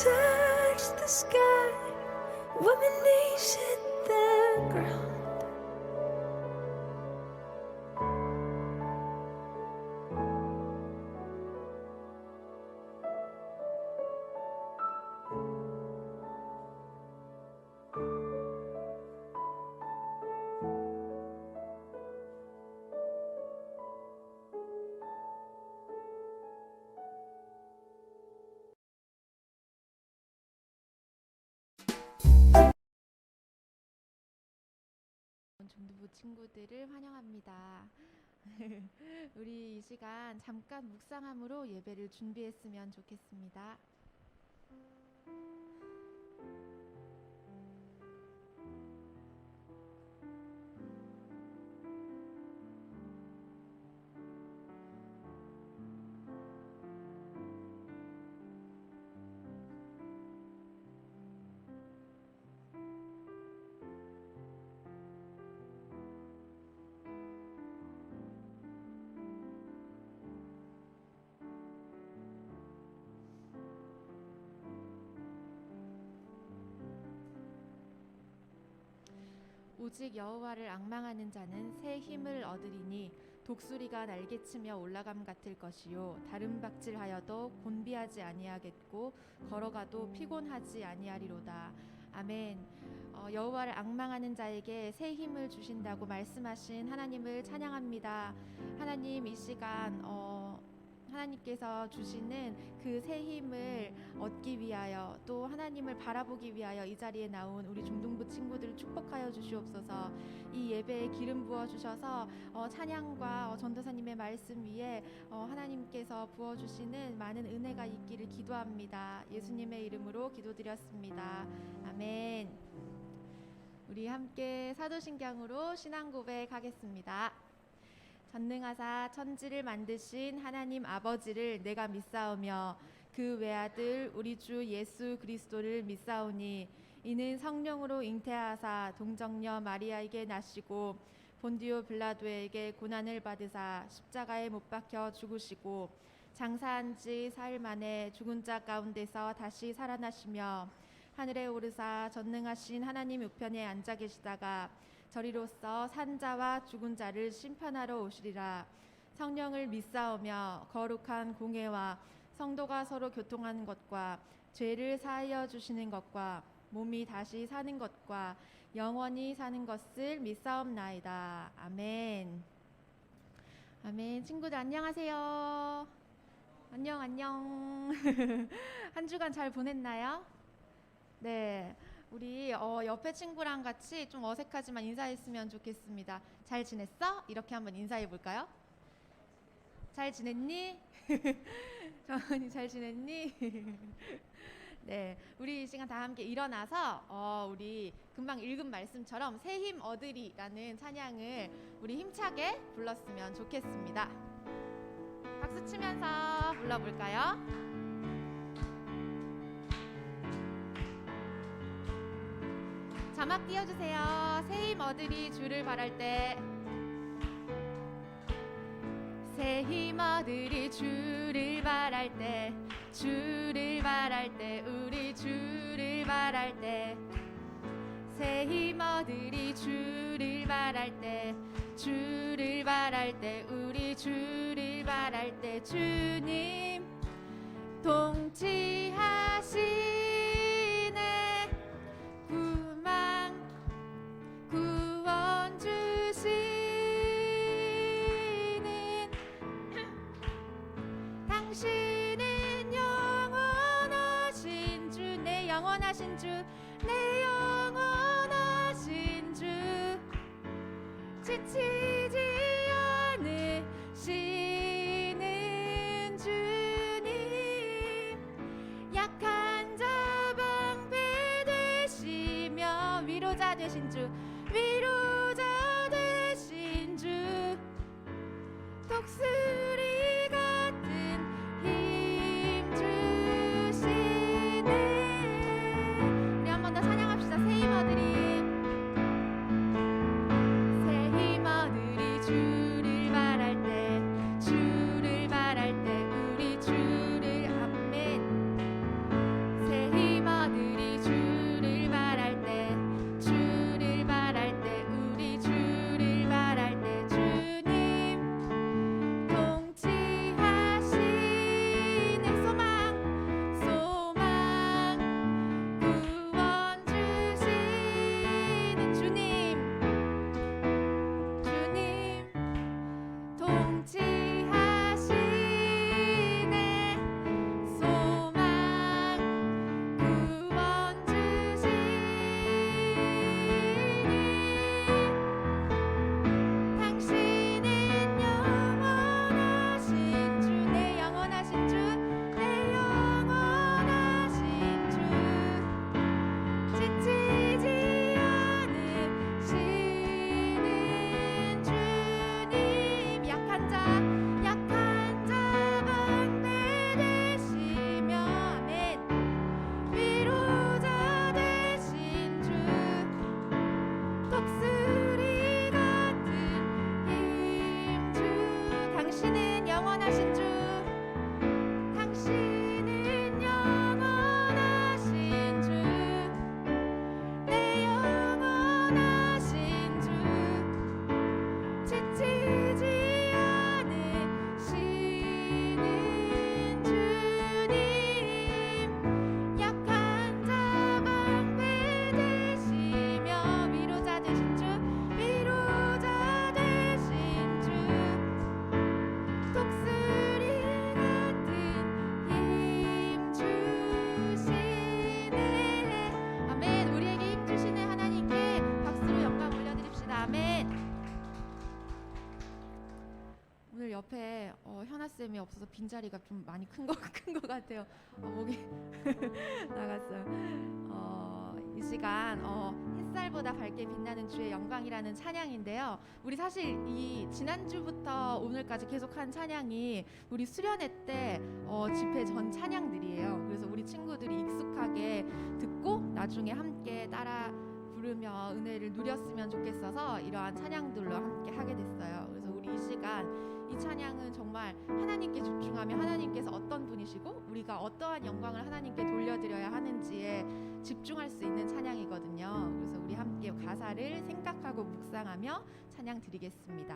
touch the sky, when my knees hit the ground. 중등부 친구들을 환영합니다. 우리 이 시간 잠깐 묵상함으로 예배를 준비했으면 좋겠습니다. 오직 여호와를 앙망하는 자는 새 힘을 얻으리니 독수리가 날개치며 올라감 같을 것이요 다른 박질하여도 곤비하지 아니하겠고 걸어가도 피곤하지 아니하리로다. 아멘. 여호와를 앙망하는 자에게 새 힘을 주신다고 말씀하신 하나님을 찬양합니다. 하나님, 이 시간 하나님께서 주시는 그 새 힘을 얻기 위하여 또 하나님을 바라보기 위하여 이 자리에 나온 우리 중등부 친구들을 축복하여 주시옵소서. 이 예배에 기름 부어 주셔서 찬양과 전도사님의 말씀 위에 하나님께서 부어주시는 많은 은혜가 있기를 기도합니다. 예수님의 이름으로 기도드렸습니다. 아멘. 우리 함께 사도신경으로 신앙 고백하겠습니다. 전능하사 천지를 만드신 하나님 아버지를 내가 믿사오며 그 외아들 우리 주 예수 그리스도를 믿사오니 이는 성령으로 잉태하사 동정녀 마리아에게 나시고 본디오 빌라도에게 고난을 받으사 십자가에 못 박혀 죽으시고 장사한 지 사흘 만에 죽은 자 가운데서 다시 살아나시며 하늘에 오르사 전능하신 하나님 우편에 앉아 계시다가 저리로서 산 자와 죽은 자를 심판하러 오시리라. 성령을 믿사오며 거룩한 공회와 성도가 서로 교통하는 것과 죄를 사하여 주시는 것과 몸이 다시 사는 것과 영원히 사는 것을 믿사옵나이다. 아멘. 아멘. 친구들 안녕하세요. 안녕. 한 주간 잘 보냈나요? 네. 우리 옆에 친구랑 같이 좀 어색하지만 인사했으면 좋겠습니다. 잘 지냈어? 이렇게 한번 인사해 볼까요? 잘 지냈니? 정원이 잘 지냈니? 네, 우리 이 시간 다 함께 일어나서 우리 금방 읽은 말씀처럼 새 힘 얻으리라는 찬양을 우리 힘차게 불렀으면 좋겠습니다. 박수 치면서 불러볼까요? 자막 띄워주세요. 새 힘 얻으리 주를 바랄 때, 새 힘 얻으리 주를 바랄 때, 주를 바랄 때, 우리 주를 바랄 때, 새 힘 얻으리 주를 바랄 때, 주를 바랄 때, 우리 주를 바랄 때, 주님 통치하시 당신은 영원하신 주, 내 영원하신 주, 내 영원하신 주, 지치지 않으시는 주님, 약한 자 방패 되시며 위로자 되신 주, 위로자 되신 주, 독수리 새 힘 얻으리 쌤이 없어서 빈자리가 좀 많이 큰 것 같아요. 목이 나갔어요. 이 시간 햇살보다 밝게 빛나는 주의 영광이라는 찬양인데요. 우리 사실 이 지난주부터 오늘까지 계속한 찬양이 우리 수련회 때 집회 전 찬양들이에요. 그래서 우리 친구들이 익숙하게 듣고 나중에 함께 따라 부르며 은혜를 누렸으면 좋겠어서 이러한 찬양들로 함께 하게 됐어요. 그래서 우리 이 시간 이 찬양은 정말 하나님께 집중하며 하나님께서 어떤 분이시고 우리가 어떠한 영광을 하나님께 돌려드려야 하는지에 집중할 수 있는 찬양이거든요. 그래서 우리 함께 가사를 생각하고 묵상하며 찬양 드리겠습니다.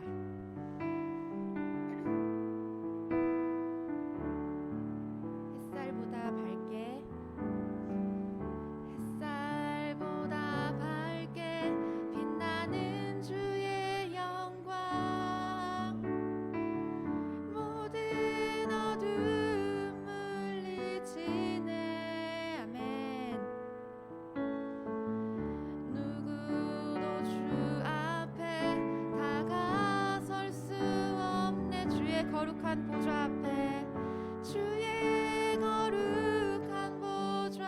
햇살보다 밝게 빛나는 주의 영광 모든 어둠 물리치네 아멘. 누구도 주 앞에 다가설 수 없네. 주의 거룩한 보좌 앞에 주의 거룩한 보좌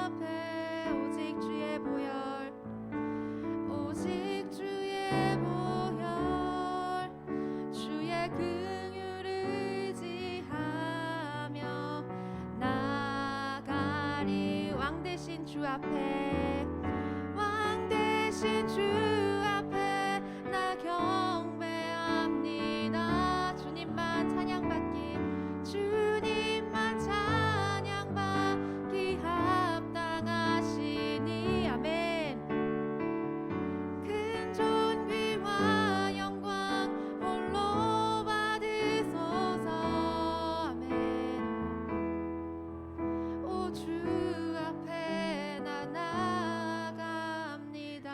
앞에 오직 주의 보혈 오직 주의 보혈 주의 긍휼을 의지하며 나아가리. 왕 대신 주 앞에 왕 대신 주 앞에 나 경배합니다. 주님만 찬양받기 주님만 찬양받기 합당하시니 아멘. 큰 존귀와 영광 홀로 받으소서 아멘. 오 주 앞에 나 나아갑니다.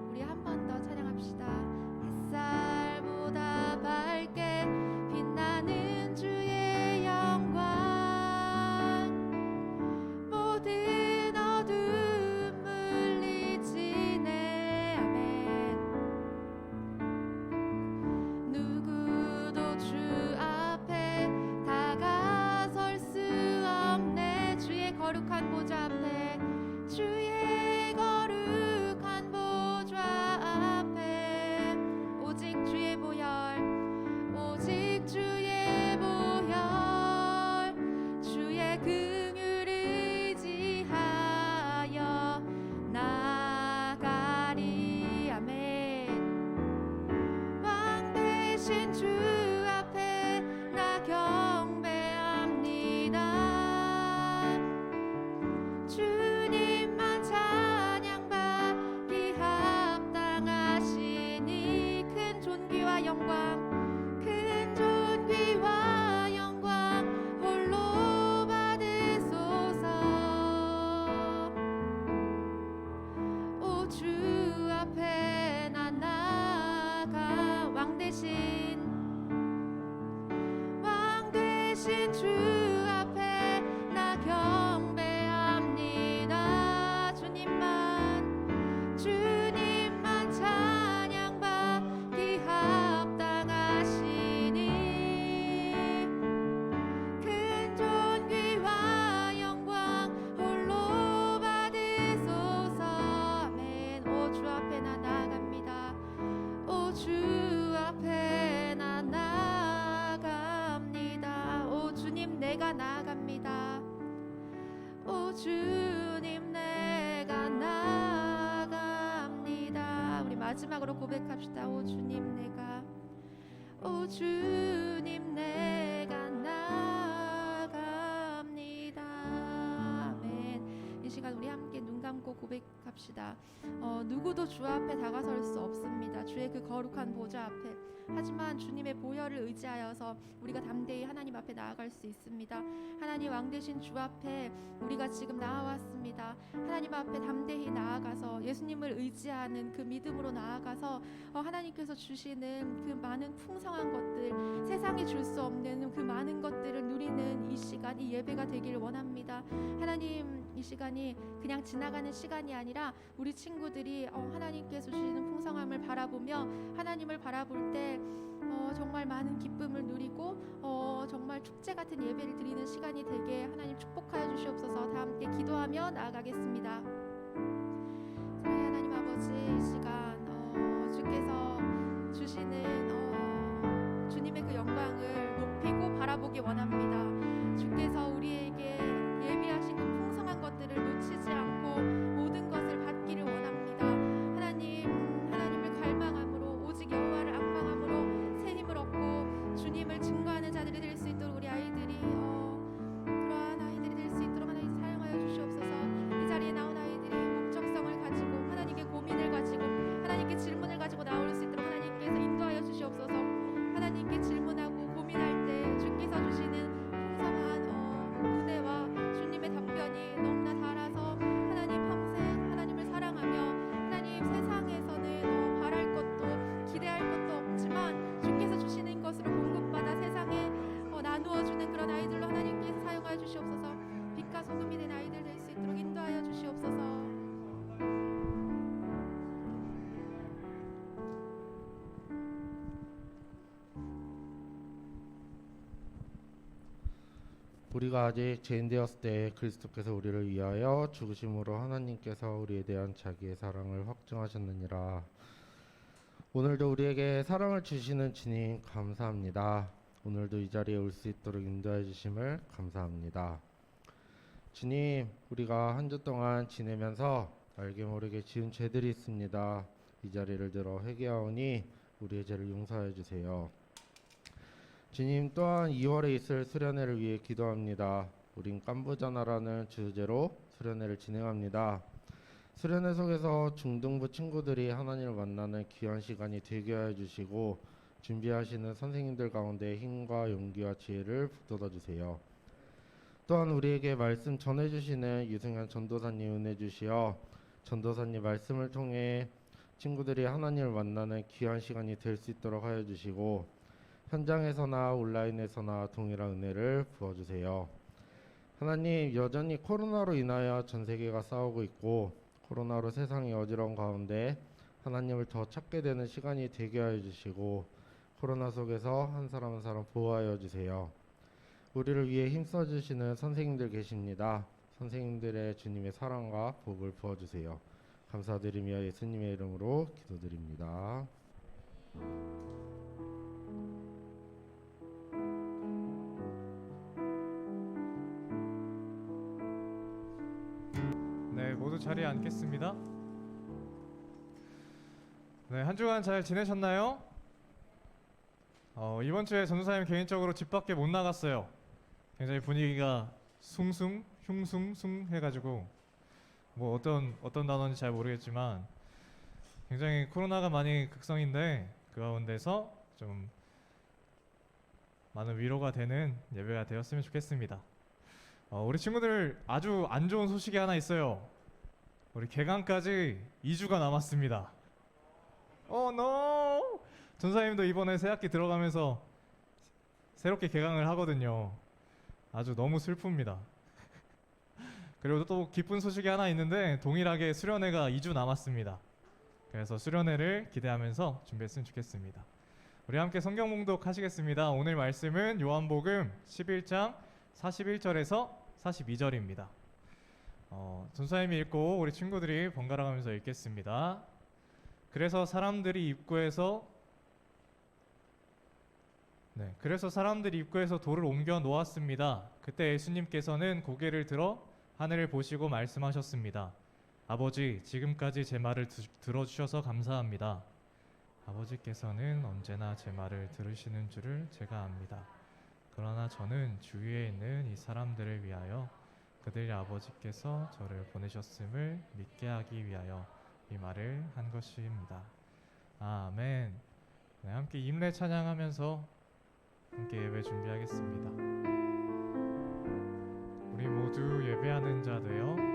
우리 한 번 더 찬양합시다. 햇살보다 밝게 빛나는 주의 영광 모든 어둠 물리치네 아멘. 누구도 주 앞에 다가설 수 없네. 주의 거룩한 보좌 앞에 주의 거룩한 보좌 앞에 오직 주의 보혈 오직 주의 보혈 주의 긍휼을 의지하여 나아가리 아멘. 왕 대신 주 앞에 나 경배합니다. 주님만 찬양받기 합당하시니 큰 존귀와 영광 큰 존귀와 영광 홀로 받으소서. 오 주 앞에 나 나아가 왕 대신 주 앞에 나 경배합니다. 주님만 찬양받기 합당하시니 큰 존귀와 영광 홀로 받으소서 아멘. 오 주 앞에 나 나아갑니다. 오 주 앞에 나 나아갑니다. 오 주님 내가 나아갑니다. 오 주님 내가 나아갑니다. 우리 마지막으로 고백합시다. 오 주님 내가 오 주님 내가 나아갑니다. 아멘. 이 시간 우리 함께 눈 감고 고백합시다. 누구도 주 앞에 다가설 수 없습니다. 주의 그 거룩한 보좌 앞에. 하지만 주님의 보혈을 의지하여서 우리가 담대히 하나님 앞에 나아갈 수 있습니다. 하나님 왕 되신 주 앞에 우리가 지금 나아왔습니다. 하나님 앞에 담대히 나아가서 예수님을 의지하는 그 믿음으로 나아가서 하나님께서 주시는 그 많은 풍성한 것들, 세상이 줄 수 없는 그 많은 것들을 누리는 이 시간, 이 예배가 되길 원합니다. 하나님, 이 시간이 그냥 지나가는 시간이 아니라 우리 친구들이 하나님께서 주시는 풍성함을 바라보며 하나님을 바라볼 때 주님의 정말 많은 기쁨을 누리고 정말 축제 같은 예배를 드리는 시간이 되게 하나님 축복하여 주시옵소서. 다 함께 기도하며 나아가겠습니다. 사랑의 하나님 아버지, 이 시간 주께서 주시는 주님의 그 영광을 높이고 바라보기 원합니다. 주께서 우리에게 예비하신 그 풍성한 것들을 놓치지 않고 모든 것을 받기를 원합니다. 하나님을 갈망함으로, 오직 여호와를 앙망함으로 새 힘을 얻고 주님을 증거하는 자들이 될 수 있도록 우리 아이들이 그러한 아이들이 될 수 있도록 하나님 사용하여 주시옵소서. 이 자리에 나온 아이들이 목적성을 가지고 하나님께 고민을 가지고 하나님께 질문을 가지고 나올 수 있도록 하나님께서 인도하여 주시옵소서. 하나님께 질문하고 고민할 때 주께서 주시는 풍성한 은혜와 주님의 답변이 너무나 달아서 하나님 평생 하나님을 사랑하며 하나님 세상에서는 바랄 것도 기대할 것도 없지만 주께서 주시는 것으로 공급받아 세상에 나누어주는 그런 아이들로 하나님께서 사용하여 주시옵소서. 빛과 소금이 된 아이들 될 수 있도록 인도하여 주시옵소서. 우리가 아직 죄인 되었을 때 그리스도께서 우리를 위하여 죽으심으로 하나님께서 우리에 대한 자기의 사랑을 확증하셨느니라. 오늘도 우리에게 사랑을 주시는 주님 감사합니다. 오늘도 이 자리에 올 수 있도록 인도해 주심을 감사합니다. 주님, 우리가 한 주 동안 지내면서 알게 모르게 지은 죄들이 있습니다. 이 자리를 들어 회개하오니 우리의 죄를 용서해 주세요. 주님, 또한 2월에 있을 수련회를 위해 기도합니다. 우린 깐부자나라는 주제로 수련회를 진행합니다. 수련회 속에서 중등부 친구들이 하나님을 만나는 귀한 시간이 되게 하여 주시고 준비하시는 선생님들 가운데 힘과 용기와 지혜를 북돋아 주세요. 또한 우리에게 말씀 전해주시는 유승현 전도사님 은혜 주시어 전도사님 말씀을 통해 친구들이 하나님을 만나는 귀한 시간이 될 수 있도록 하여 주시고 현장에서나 온라인에서나 동일한 은혜를 부어주세요. 하나님, 여전히 코로나로 인하여 전 세계가 싸우고 있고 코로나로 세상이 어지러운 가운데 하나님을 더 찾게 되는 시간이 되게 하여 주시고 코로나 속에서 한 사람 한 사람 보호하여 주세요. 우리를 위해 힘써 주시는 선생님들 계십니다. 선생님들의 주님의 사랑과 복을 부어주세요. 감사드리며 예수님의 이름으로 기도드립니다. 네, 모두 자리에 앉겠습니다. 네, 한 주간 잘 지내셨나요? 이번 주에 전도사님 개인적으로 집 밖에 못 나갔어요. 굉장히 분위기가 흉숭 해가지고 뭐 어떤 단어인지 잘 모르겠지만 굉장히 코로나가 많이 극성인데 그 가운데서 좀 많은 위로가 되는 예배가 되었으면 좋겠습니다. 우리 친구들 아주 안 좋은 소식이 하나 있어요. 우리 개강까지 2주가 남았습니다. no! 전사님도 이번에 새학기 들어가면서 새롭게 개강을 하거든요. 아주 너무 슬픕니다. 그리고 또 기쁜 소식이 하나 있는데 동일하게 수련회가 2주 남았습니다. 그래서 수련회를 기대하면서 준비했으면 좋겠습니다. 우리 함께 성경 봉독 하시겠습니다. 오늘 말씀은 요한복음 11장 41절에서 42절입니다. 전사님이 읽고 우리 친구들이 번갈아 가면서 읽겠습니다. 그래서 사람들이 입구에서 돌을 옮겨 놓았습니다. 그때 예수님께서는 고개를 들어 하늘을 보시고 말씀하셨습니다. 아버지, 지금까지 제 말을 들어주셔서 감사합니다. 아버지께서는 언제나 제 말을 들으시는 줄을 제가 압니다. 그러나 저는 주위에 있는 이 사람들을 위하여 그들 아버지께서 저를 보내셨음을 믿게 하기 위하여 이 말을 한 것입니다. 아멘. 네, 함께 임례 찬양하면서 함께 예배 준비하겠습니다. 우리 모두 예배하는 자 되어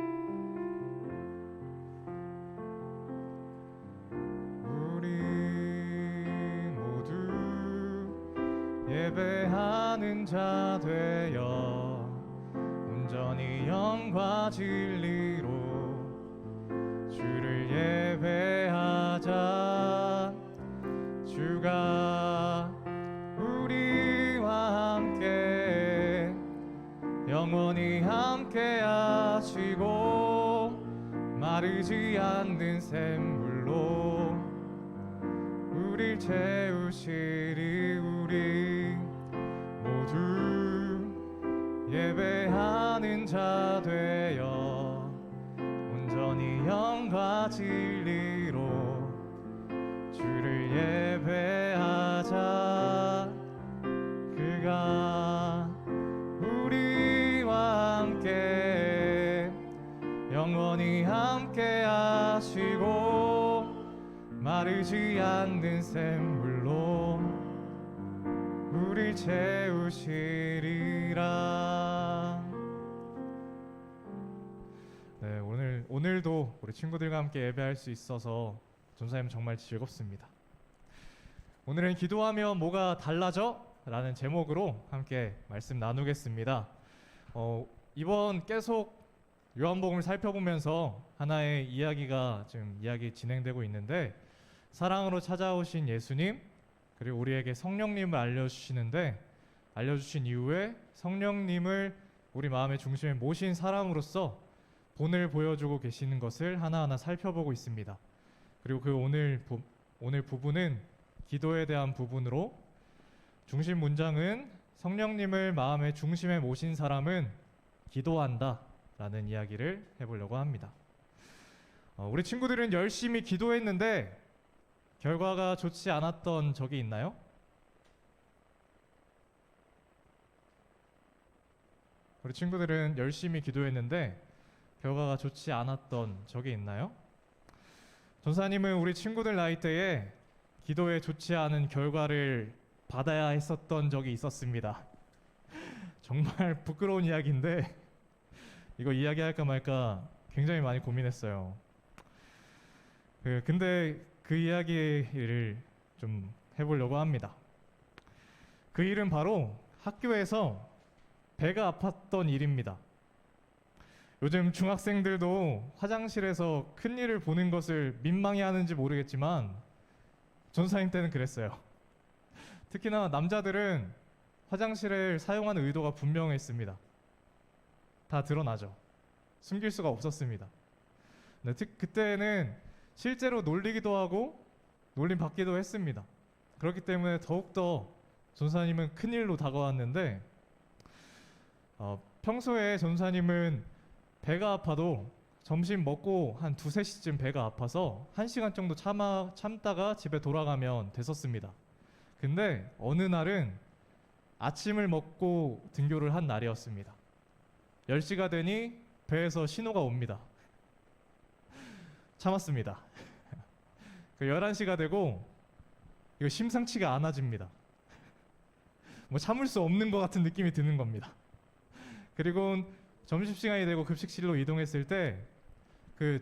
예배하는 자 되어 온전히 영과 진리로 주를 예배하자. 주가 영원히 함께 하시고 마르지 않는 샘물로 우릴 채우시리. 우리 모두 예배하는 자 되어 온전히 영과 진리로 주를 예배하자. 그가 우리와 함께 영원히 함께 하시고 마르지 않는 샘물로 우릴 채우시리라. 네, 오늘도 우리 친구들과 함께 예배할 수 있어서 전사님 정말 즐겁습니다. 오늘은 기도하면 뭐가 달라져? 라는 제목으로 함께 말씀 나누겠습니다. 이번 계속 요한복음을 살펴보면서 하나의 이야기가 지금 진행되고 있는데, 사랑으로 찾아오신 예수님 그리고 우리에게 성령님을 알려주신 이후에 성령님을 우리 마음의 중심에 모신 사람으로서 본을 보여주고 계시는 것을 하나하나 살펴보고 있습니다. 그리고 그 오늘 부분은 기도에 대한 부분으로, 중심 문장은 성령님을 마음의 중심에 모신 사람은 기도한다 라는 이야기를 해보려고 합니다. 우리 친구들은 열심히 기도했는데 결과가 좋지 않았던 적이 있나요? 우리 친구들은 열심히 기도했는데 결과가 좋지 않았던 적이 있나요? 전사님은 우리 친구들 나이 때에 기도에 좋지 않은 결과를 받아야 했었던 적이 있었습니다. 정말 부끄러운 이야기인데 이거 이야기할까 말까 굉장히 많이 고민했어요. 근데 그 이야기를 좀 해보려고 합니다. 그 일은 바로 학교에서 배가 아팠던 일입니다. 요즘 중학생들도 화장실에서 큰일을 보는 것을 민망해 하는지 모르겠지만 전사님 때는 그랬어요. 특히나 남자들은 화장실을 사용하는 의도가 분명했습니다. 다 드러나죠. 숨길 수가 없었습니다. 네, 그때는 실제로 놀리기도 하고 놀림 받기도 했습니다. 그렇기 때문에 더욱더 전사님은 큰일로 다가왔는데, 평소에 전사님은 배가 아파도 점심 먹고 한 2-3시쯤 배가 아파서 1시간 정도 참다가 집에 돌아가면 됐었습니다. 근데 어느 날은 아침을 먹고 등교를 한 날이었습니다. 10시가 되니 배에서 신호가 옵니다. 참았습니다. 11시가 되고 이거 심상치가 않아집니다. 뭐 참을 수 없는 것 같은 느낌이 드는 겁니다. 그리고 점심시간이 되고 급식실로 이동했을 때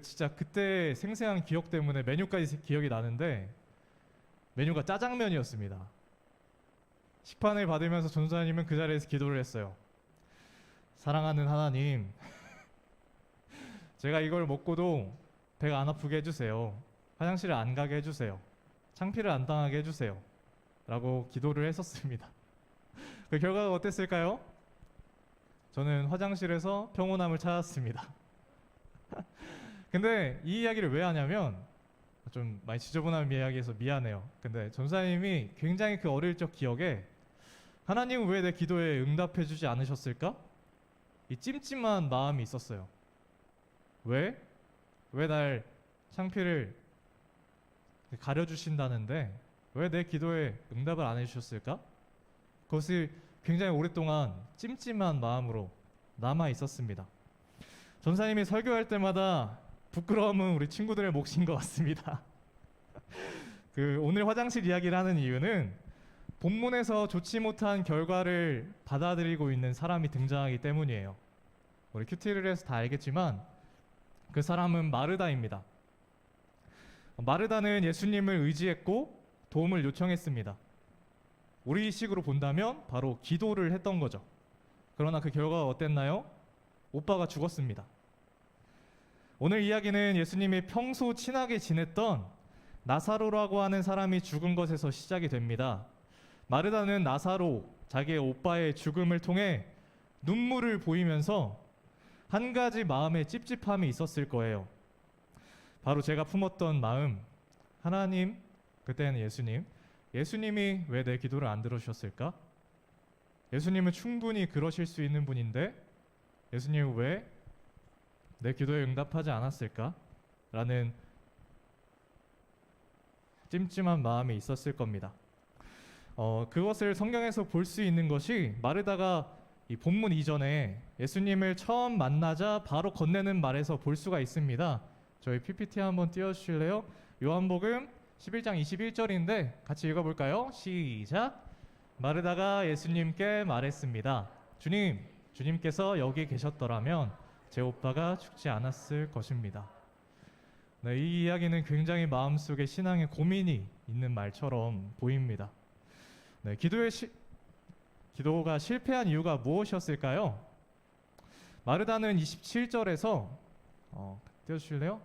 진짜 그때 생생한 기억 때문에 메뉴까지 기억이 나는데, 메뉴가 짜장면이었습니다. 식판을 받으면서 전사님은 그 자리에서 기도를 했어요. 사랑하는 하나님, 제가 이걸 먹고도 배가 안 아프게 해주세요. 화장실을 안 가게 해주세요. 창피를 안 당하게 해주세요. 라고 기도를 했었습니다. 그 결과가 어땠을까요? 저는 화장실에서 평온함을 찾았습니다. 근데 이 이야기를 왜 하냐면, 좀 많이 지저분한 이야기해서 미안해요. 근데 전사님이 굉장히 그 어릴 적 기억에 하나님은 왜 내 기도에 응답해주지 않으셨을까? 이 찜찜한 마음이 있었어요. 왜 날 창피를 가려주신다는데 왜 내 기도에 응답을 안 해주셨을까? 그것이 굉장히 오랫동안 찜찜한 마음으로 남아 있었습니다. 전사님이 설교할 때마다 부끄러움은 우리 친구들의 몫인 것 같습니다. 오늘 화장실 이야기를 하는 이유는 본문에서 좋지 못한 결과를 받아들이고 있는 사람이 등장하기 때문이에요. 우리 큐티를 해서 다 알겠지만 그 사람은 마르다입니다. 마르다는 예수님을 의지했고 도움을 요청했습니다. 우리식으로 본다면 바로 기도를 했던 거죠. 그러나 그 결과가 어땠나요? 오빠가 죽었습니다. 오늘 이야기는 예수님이 평소 친하게 지냈던 나사로라고 하는 사람이 죽은 것에서 시작이 됩니다. 마르다는 나사로, 자기의 오빠의 죽음을 통해 눈물을 보이면서 한 가지 마음의 찝찝함이 있었을 거예요. 바로 제가 품었던 마음, 하나님, 그때는 예수님이 왜 내 기도를 안 들어주셨을까? 예수님은 충분히 그러실 수 있는 분인데 예수님은 왜 내 기도에 응답하지 않았을까? 라는 찜찜한 마음이 있었을 겁니다. 그것을 성경에서 볼 수 있는 것이 마르다가 이 본문 이전에 예수님을 처음 만나자 바로 건네는 말에서 볼 수가 있습니다. 저희 PPT 한번 띄워주실래요? 요한복음 11장 21절인데 같이 읽어볼까요? 시작! 마르다가 예수님께 말했습니다. 주님께서 여기 계셨더라면 제 오빠가 죽지 않았을 것입니다. 네, 이 이야기는 굉장히 마음속에 신앙의 고민이 있는 말처럼 보입니다. 네, 기도가 실패한 이유가 무엇이었을까요? 마르다는 27절에서 띄워주실래요?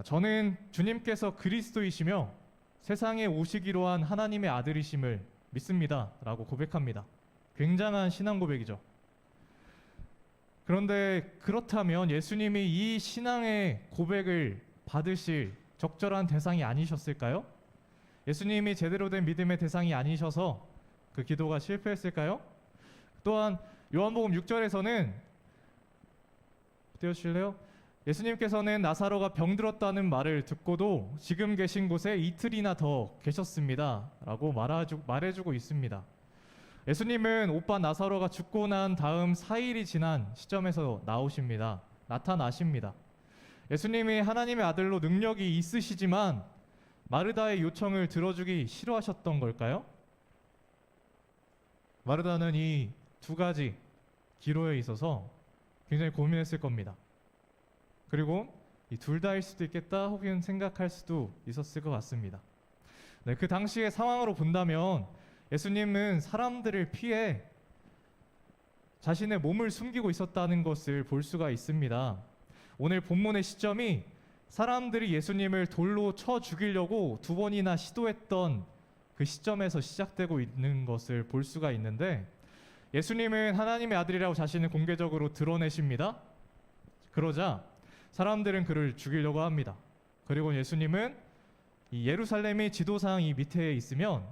저는 주님께서 그리스도이시며 세상에 오시기로 한 하나님의 아들이심을 믿습니다 라고 고백합니다. 굉장한 신앙 고백이죠. 그런데 그렇다면 예수님이 이 신앙의 고백을 받으실 적절한 대상이 아니셨을까요? 예수님이 제대로 된 믿음의 대상이 아니셔서 그 기도가 실패했을까요? 또한 요한복음 6절에서는 띄워주실래요? 예수님께서는 나사로가 병들었다는 말을 듣고도 지금 계신 곳에 이틀이나 더 계셨습니다 라고 말해주고 있습니다. 예수님은 오빠 나사로가 죽고 난 다음 4일이 지난 시점에서 나타나십니다. 예수님이 하나님의 아들로 능력이 있으시지만 마르다의 요청을 들어주기 싫어하셨던 걸까요? 마르다는 이 두 가지 기로에 있어서 굉장히 고민했을 겁니다. 그리고 이 둘 다일 수도 있겠다 혹은 생각할 수도 있었을 것 같습니다. 네, 그 당시의 상황으로 본다면 예수님은 사람들을 피해 자신의 몸을 숨기고 있었다는 것을 볼 수가 있습니다. 오늘 본문의 시점이 사람들이 예수님을 돌로 쳐 죽이려고 2번이나 시도했던 그 시점에서 시작되고 있는 것을 볼 수가 있는데 예수님은 하나님의 아들이라고 자신을 공개적으로 드러내십니다. 그러자 사람들은 그를 죽이려고 합니다. 그리고 예수님은 이 예루살렘의 지도상 이 밑에 있으면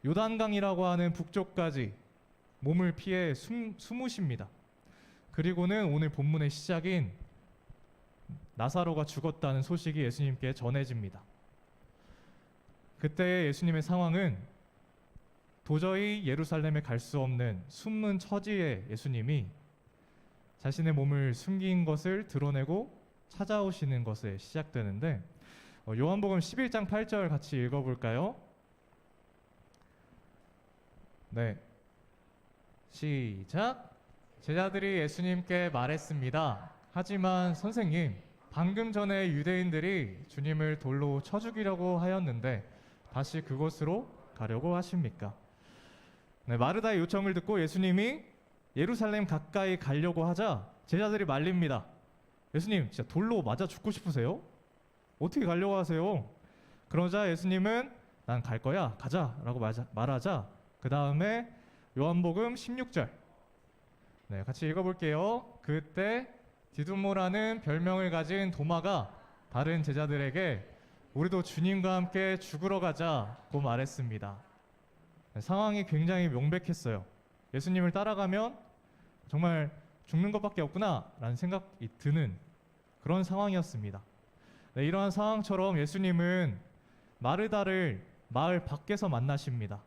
요단강이라고 하는 북쪽까지 몸을 피해 숨으십니다. 그리고는 오늘 본문의 시작인 나사로가 죽었다는 소식이 예수님께 전해집니다. 그때의 예수님의 상황은 도저히 예루살렘에 갈 수 없는 숨은 처지의 예수님이 자신의 몸을 숨긴 것을 드러내고 찾아오시는 것에 시작되는데 요한복음 11장 8절 같이 읽어볼까요? 네, 시작! 제자들이 예수님께 말했습니다. 하지만 선생님, 방금 전에 유대인들이 주님을 돌로 쳐 죽이려고 하였는데 다시 그곳으로 가려고 하십니까? 네, 마르다의 요청을 듣고 예수님이 예루살렘 가까이 가려고 하자 제자들이 말립니다. 예수님, 진짜 돌로 맞아 죽고 싶으세요? 어떻게 가려고 하세요? 그러자 예수님은 난 갈 거야, 가자 라고 말하자 그 다음에 요한복음 16절 네, 같이 읽어볼게요. 그때 디두모라는 별명을 가진 도마가 다른 제자들에게 우리도 주님과 함께 죽으러 가자고 말했습니다. 네, 상황이 굉장히 명백했어요. 예수님을 따라가면 정말 죽는 것밖에 없구나 라는 생각이 드는 그런 상황이었습니다. 네, 이러한 상황처럼 예수님은 마르다를 마을 밖에서 만나십니다.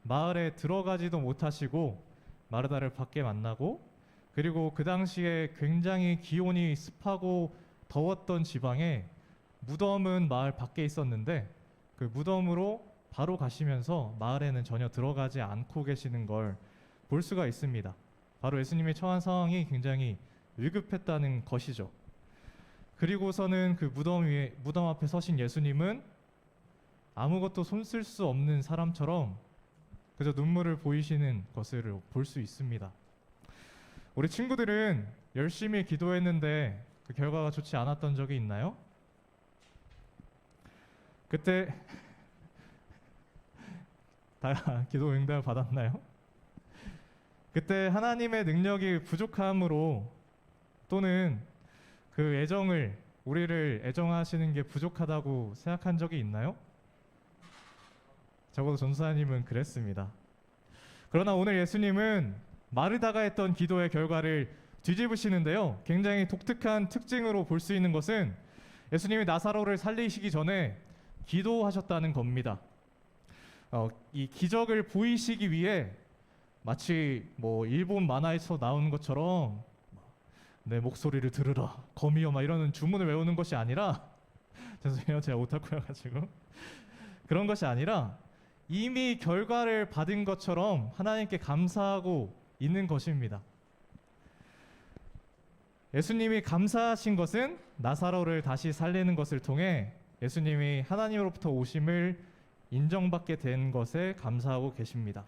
마을에 들어가지도 못하시고 마르다를 밖에 만나고 그리고 그 당시에 굉장히 기온이 습하고 더웠던 지방에 무덤은 마을 밖에 있었는데 그 무덤으로 바로 가시면서 마을에는 전혀 들어가지 않고 계시는 걸 볼 수가 있습니다. 바로 예수님의 처한 상황이 굉장히 위급했다는 것이죠. 그리고서는 그 무덤 앞에 서신 예수님은 아무것도 손쓸 수 없는 사람처럼 그저 눈물을 보이시는 것을 볼 수 있습니다. 우리 친구들은 열심히 기도했는데 그 결과가 좋지 않았던 적이 있나요? 그때 다 기도 응답을 받았나요? 그때 하나님의 능력이 부족함으로 또는 그 애정을 우리를 애정하시는 게 부족하다고 생각한 적이 있나요? 적어도 전사님은 그랬습니다. 그러나 오늘 예수님은 마르다가 했던 기도의 결과를 뒤집으시는데요. 굉장히 독특한 특징으로 볼 수 있는 것은 예수님이 나사로를 살리시기 전에 기도하셨다는 겁니다. 이 기적을 보이시기 위해 마치 뭐 일본 만화에서 나오는 것처럼 내 목소리를 들으라 거미여 막 이러는 주문을 외우는 것이 아니라 죄송해요 제가 오타쿠여가지고 그런 것이 아니라 이미 결과를 받은 것처럼 하나님께 감사하고 있는 것입니다. 예수님이 감사하신 것은 나사로를 다시 살리는 것을 통해 예수님이 하나님으로부터 오심을 인정받게 된 것에 감사하고 계십니다.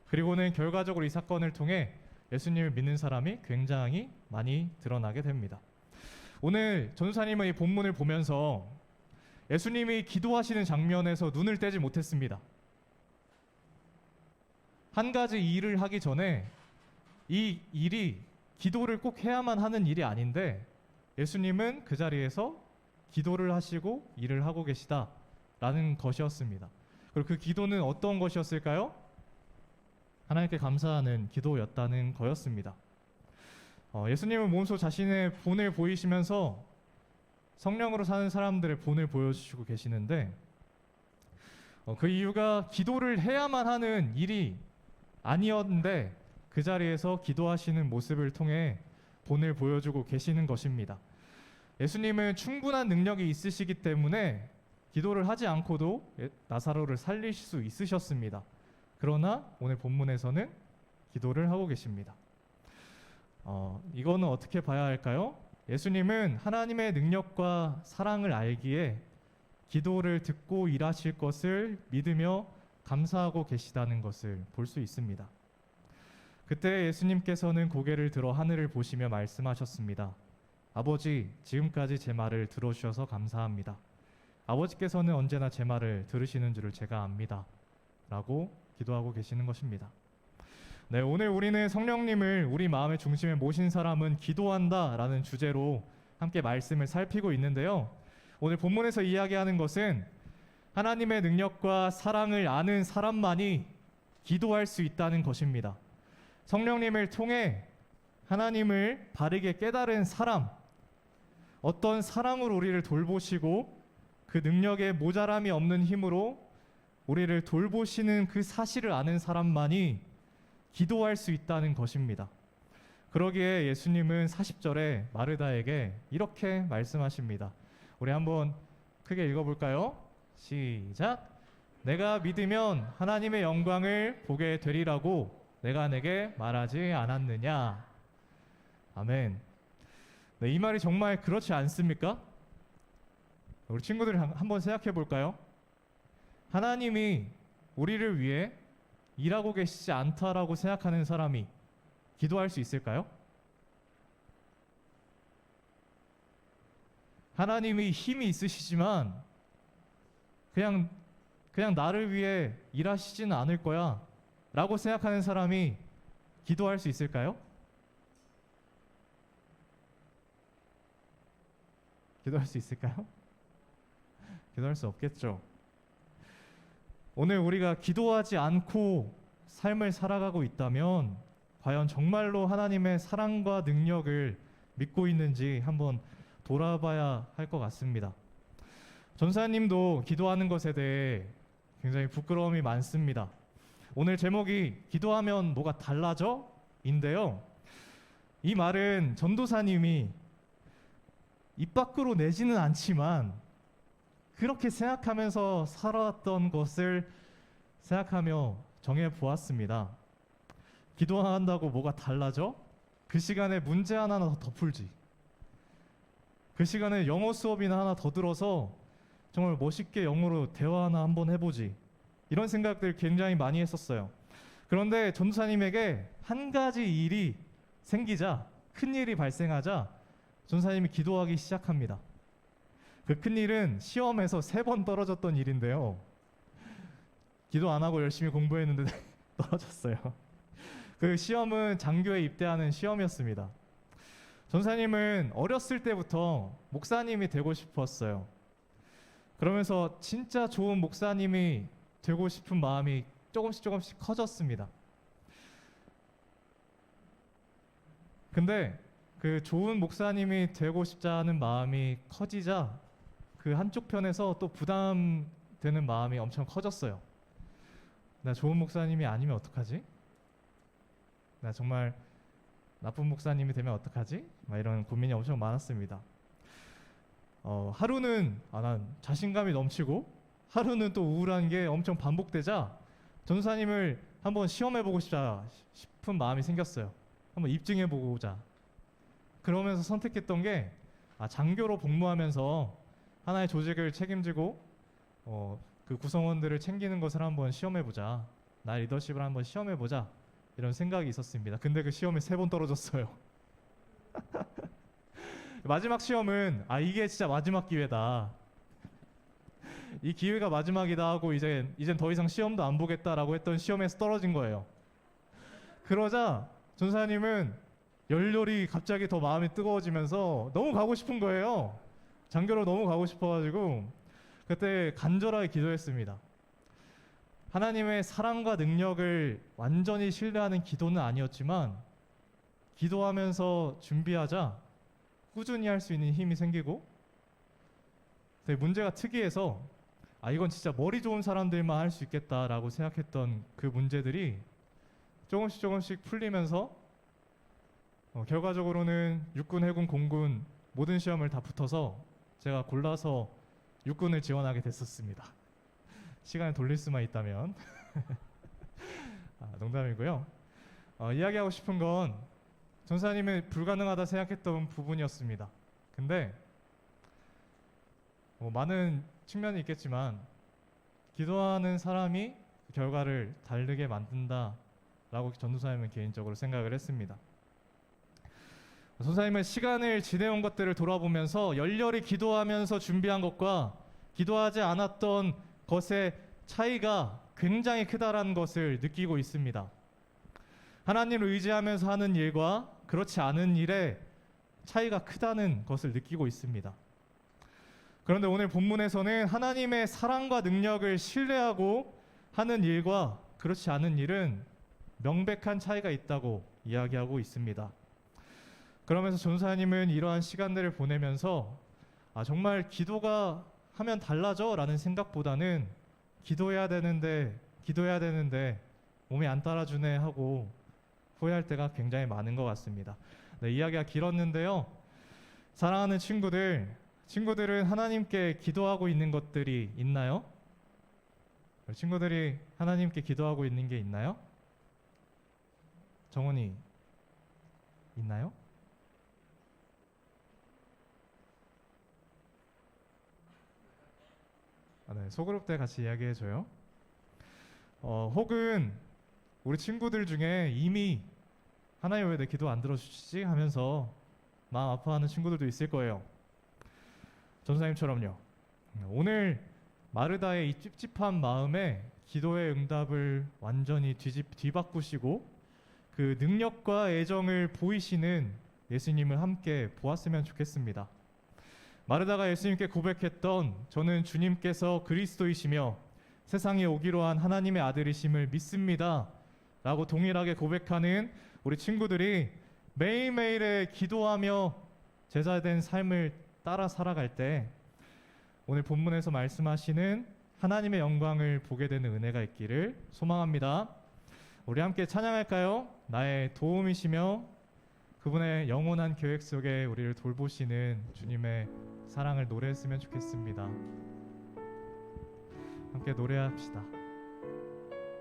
그리고는 결과적으로 이 사건을 통해 예수님을 믿는 사람이 굉장히 많이 드러나게 됩니다. 오늘 전도사님은 이 본문을 보면서 예수님이 기도하시는 장면에서 눈을 떼지 못했습니다. 한 가지 일을 하기 전에 이 일이 기도를 꼭 해야만 하는 일이 아닌데 예수님은 그 자리에서 기도를 하시고 일을 하고 계시다라는 것이었습니다. 그리고 그 기도는 어떤 것이었을까요? 하나님께 감사하는 기도였다는 거였습니다. 예수님은 몸소 자신의 본을 보이시면서 성령으로 사는 사람들의 본을 보여주시고 계시는데 그 이유가 기도를 해야만 하는 일이 아니었는데 그 자리에서 기도하시는 모습을 통해 본을 보여주고 계시는 것입니다. 예수님은 충분한 능력이 있으시기 때문에 기도를 하지 않고도 나사로를 살리실 수 있으셨습니다. 그러나 오늘 본문에서는 기도를 하고 계십니다. 이거는 어떻게 봐야 할까요? 예수님은 하나님의 능력과 사랑을 알기에 기도를 듣고 일하실 것을 믿으며 감사하고 계시다는 것을 볼 수 있습니다. 그때 예수님께서는 고개를 들어 하늘을 보시며 말씀하셨습니다. 아버지, 지금까지 제 말을 들어주셔서 감사합니다. 아버지께서는 언제나 제 말을 들으시는 줄을 제가 압니다. 라고 기도하고 계시는 것입니다. 네, 오늘 우리는 성령님을 우리 마음의 중심에 모신 사람은 기도한다 라는 주제로 함께 말씀을 살피고 있는데요. 오늘 본문에서 이야기하는 것은 하나님의 능력과 사랑을 아는 사람만이 기도할 수 있다는 것입니다. 성령님을 통해 하나님을 바르게 깨달은 사람, 어떤 사랑으로 우리를 돌보시고 그 능력에 모자람이 없는 힘으로 우리를 돌보시는 그 사실을 아는 사람만이 기도할 수 있다는 것입니다. 그러기에 예수님은 40절에 마르다에게 이렇게 말씀하십니다. 우리 한번 크게 읽어볼까요? 시작! 내가 믿으면 하나님의 영광을 보게 되리라고 내가 내게 말하지 않았느냐? 아멘. 네, 이 말이 정말 그렇지 않습니까? 우리 친구들 한번 생각해 볼까요? 하나님이 우리를 위해 일하고 계시지 않다라고 생각하는 사람이 기도할 수 있을까요? 하나님이 힘이 있으시지만 그냥 나를 위해 일하시지는 않을 거야 라고 생각하는 사람이 기도할 수 있을까요? 기도할 수 있을까요? 기도할 수 없겠죠. 오늘 우리가 기도하지 않고 삶을 살아가고 있다면 과연 정말로 하나님의 사랑과 능력을 믿고 있는지 한번 돌아봐야 할 것 같습니다. 전사님도 기도하는 것에 대해 굉장히 부끄러움이 많습니다. 오늘 제목이 기도하면 뭐가 달라져? 인데요. 이 말은 전도사님이 입 밖으로 내지는 않지만 그렇게 생각하면서 살아왔던 것을 생각하며 정해 보았습니다. 기도한다고 뭐가 달라져? 그 시간에 문제 하나 더 풀지. 그 시간에 영어 수업이나 하나 더 들어서 정말 멋있게 영어로 대화 하나 한번 해보지. 이런 생각들 굉장히 많이 했었어요. 그런데 전도사님에게 한 가지 일이 생기자, 큰 일이 발생하자 전도사님이 기도하기 시작합니다. 그 큰일은 시험에서 3번 떨어졌던 일인데요. 기도 안 하고 열심히 공부했는데 떨어졌어요. 그 시험은 장교에 입대하는 시험이었습니다. 전사님은 어렸을 때부터 목사님이 되고 싶었어요. 그러면서 진짜 좋은 목사님이 되고 싶은 마음이 조금씩 커졌습니다. 근데 그 좋은 목사님이 되고 싶다는 마음이 커지자 그 한쪽 편에서 또 부담되는 마음이 엄청 커졌어요. 나 좋은 목사님이 아니면 어떡하지? 나 정말 나쁜 목사님이 되면 어떡하지? 막 이런 고민이 엄청 많았습니다. 하루는 난 자신감이 넘치고 하루는 또 우울한 게 엄청 반복되자 전도사님을 한번 시험해보고 싶은 마음이 생겼어요. 한번 입증해보고자. 그러면서 선택했던 게 장교로 복무하면서 하나의 조직을 책임지고 그 구성원들을 챙기는 것을 한번 시험해보자. 나 리더십을 한번 시험해보자. 이런 생각이 있었습니다. 근데 그 시험에 3번 떨어졌어요. 마지막 시험은 이게 진짜 마지막 기회다. 이 기회가 마지막이다 하고 이젠 더 이상 시험도 안 보겠다라고 했던 시험에서 떨어진 거예요. 그러자 전사님은 열렬히 갑자기 더 마음이 뜨거워지면서 너무 가고 싶은 거예요. 장교로 너무 가고 싶어가지고 그때 간절하게 기도했습니다. 하나님의 사랑과 능력을 완전히 신뢰하는 기도는 아니었지만 기도하면서 준비하자 꾸준히 할 수 있는 힘이 생기고 되게 문제가 특이해서 이건 진짜 머리 좋은 사람들만 할 수 있겠다라고 생각했던 그 문제들이 조금씩 풀리면서 결과적으로는 육군, 해군, 공군 모든 시험을 다 붙어서 제가 골라서 육군을 지원하게 됐었습니다. 시간을 돌릴 수만 있다면. 농담이고요. 이야기하고 싶은 건 전사님이 불가능하다 생각했던 부분이었습니다. 근데 많은 측면이 있겠지만 기도하는 사람이 그 결과를 다르게 만든다라고 전도사님은 개인적으로 생각을 했습니다. 전사님은 시간을 지내온 것들을 돌아보면서 열렬히 기도하면서 준비한 것과 기도하지 않았던 것의 차이가 굉장히 크다라는 것을 느끼고 있습니다. 하나님을 의지하면서 하는 일과 그렇지 않은 일의 차이가 크다는 것을 느끼고 있습니다. 그런데 오늘 본문에서는 하나님의 사랑과 능력을 신뢰하고 하는 일과 그렇지 않은 일은 명백한 차이가 있다고 이야기하고 있습니다. 그러면서 전사님은 이러한 시간들을 보내면서 정말 기도가 하면 달라져 라는 생각보다는 기도해야 되는데 몸이 안 따라주네 하고 후회할 때가 굉장히 많은 것 같습니다. 네, 이야기가 길었는데요. 사랑하는 친구들은 하나님께 기도하고 있는 것들이 있나요? 친구들이 하나님께 기도하고 있는 게 있나요? 정원이 있나요? 네, 소그룹 때 같이 이야기해줘요. 혹은 우리 친구들 중에 이미 하나님 왜 내 기도 안 들어주시지 하면서 마음 아파하는 친구들도 있을 거예요. 전사님처럼요. 오늘 마르다의 이 찝찝한 마음에 기도의 응답을 완전히 뒤바꾸시고 그 능력과 애정을 보이시는 예수님을 함께 보았으면 좋겠습니다. 마르다가 예수님께 고백했던 저는 주님께서 그리스도이시며 세상에 오기로 한 하나님의 아들이심을 믿습니다 라고 동일하게 고백하는 우리 친구들이 매일매일의 기도하며 제자된 삶을 따라 살아갈 때 오늘 본문에서 말씀하시는 하나님의 영광을 보게 되는 은혜가 있기를 소망합니다. 우리 함께 찬양할까요? 나의 도움이시며 그분의 영원한 계획 속에 우리를 돌보시는 주님의 사랑을 노래했으면 좋겠습니다. 함께 노래합시다.